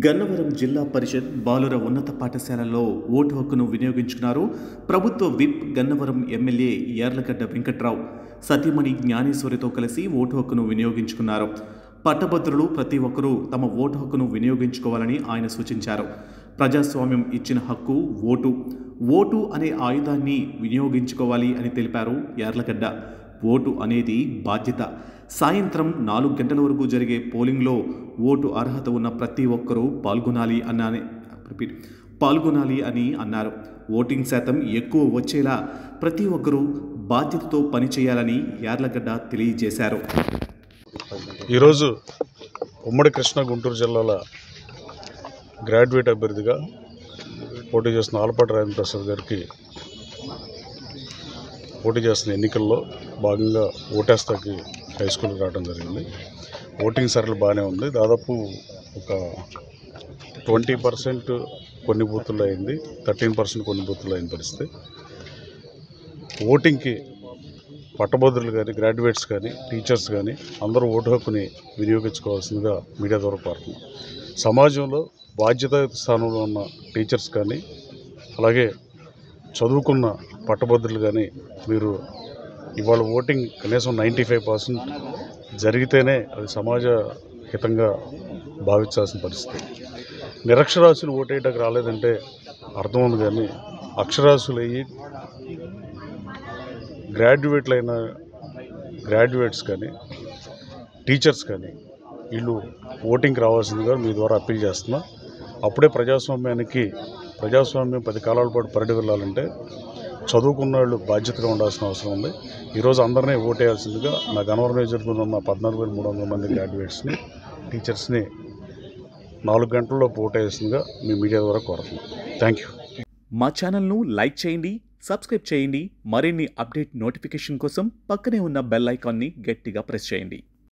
గన్నవరం జిల్లా పరిషత్ బాలుర ఉన్నత పాఠశాలలో ఓటు హక్కును వినియోగించుకున్నారు. ప్రభుత్వ విప్ గన్నవరం ఎమ్మెల్యే యార్లగడ్డ వెంకట్రావు సతీమణి జ్ఞానేశ్వరితో కలిసి ఓటు హక్కును వినియోగించుకున్నారు. పట్టభద్రులు ప్రతి ఒక్కరూ తమ ఓటు హక్కును వినియోగించుకోవాలని ఆయన సూచించారు. ప్రజాస్వామ్యం ఇచ్చిన హక్కు ఓటు. ఓటు అనే ఆయుధాన్ని వినియోగించుకోవాలి అని తెలిపారు యార్లగడ్డ. ఓటు అనేది బాధ్యత. సాయంత్రం 4 గంటల వరకు జరిగే పోలింగ్లో ఓటు అర్హత ఉన్న ప్రతి ఒక్కరూ పాల్గొనాలి అని అన్నారు. ఓటింగ్ శాతం ఎక్కువ వచ్చేలా ప్రతి ఒక్కరూ బాధ్యతతో పనిచేయాలని యార్లగడ్డ తెలియజేశారు. ఈరోజు ఉమ్మడి కృష్ణా గుంటూరు జిల్లాల గ్రాడ్యుయేట్ అభ్యర్థిగా పోటీ చేస్తున్న ఆలపాటి రాజేంద్ర ప్రసాద్ గారికి పోటీ చేస్తున్న ఎన్నికల్లో భాగంగా ఓటేస్తాకి హై స్కూల్కి రావడం జరిగింది. ఓటింగ్ సరళి బాగానే ఉంది. దాదాపు ఒక 20% కొన్ని బూతుల్లో అయింది, 13% కొన్ని బూతుల్లో అయిన పరిస్థితి. ఓటింగ్కి పట్టభద్రులు కానీ, గ్రాడ్యుయేట్స్ కానీ, టీచర్స్ కానీ అందరూ ఓటు హక్కుని వినియోగించుకోవాల్సిందిగా మీడియా ద్వారా కోరుతున్నాం. సమాజంలో బాధ్యతాయుత స్థానంలో ఉన్న టీచర్స్ కానీ, అలాగే చదువుకున్న పట్టభద్రులు కానీ మీరు ఇవాళ ఓటింగ్ కనీసం 95% జరిగితేనే అది సమాజ హితంగా భావించాల్సిన పరిస్థితి. నిరక్షరాస్యులు ఓటేయడానికి రాలేదంటే అర్థం ఉంది, కానీ అక్షరాస్యులు అయ్యి గ్రాడ్యుయేట్స్ కానీ, టీచర్స్ కానీ వీళ్ళు ఓటింగ్కి రావాల్సిందిగా మీ ద్వారా అప్పీల్ చేస్తున్నా. అప్పుడే ప్రజాస్వామ్యం 10 కాలాల పాటు పరిడి వెళ్ళాలంటే చదువుకున్న వాళ్ళు బాధ్యతగా ఉండాల్సిన అవసరం ఉంది. ఈరోజు అందరినీ ఓటేయాల్సిందిగా నా గన్నవరం నియోజకవర్గంలో ఉన్న 14,300 మంది గ్రాడ్యుయేట్స్ని, టీచర్స్ని 4 గంటల్లో ఓటేయాల్సిందిగా మీ మీడియా ద్వారా కోరుతున్నాం. Thank you. మా ఛానల్ను లైక్ చేయండి, సబ్స్క్రైబ్ చేయండి. మరిన్ని అప్డేట్ నోటిఫికేషన్ కోసం పక్కనే ఉన్న బెల్ ఐకాన్ని గట్టిగా ప్రెస్ చేయండి.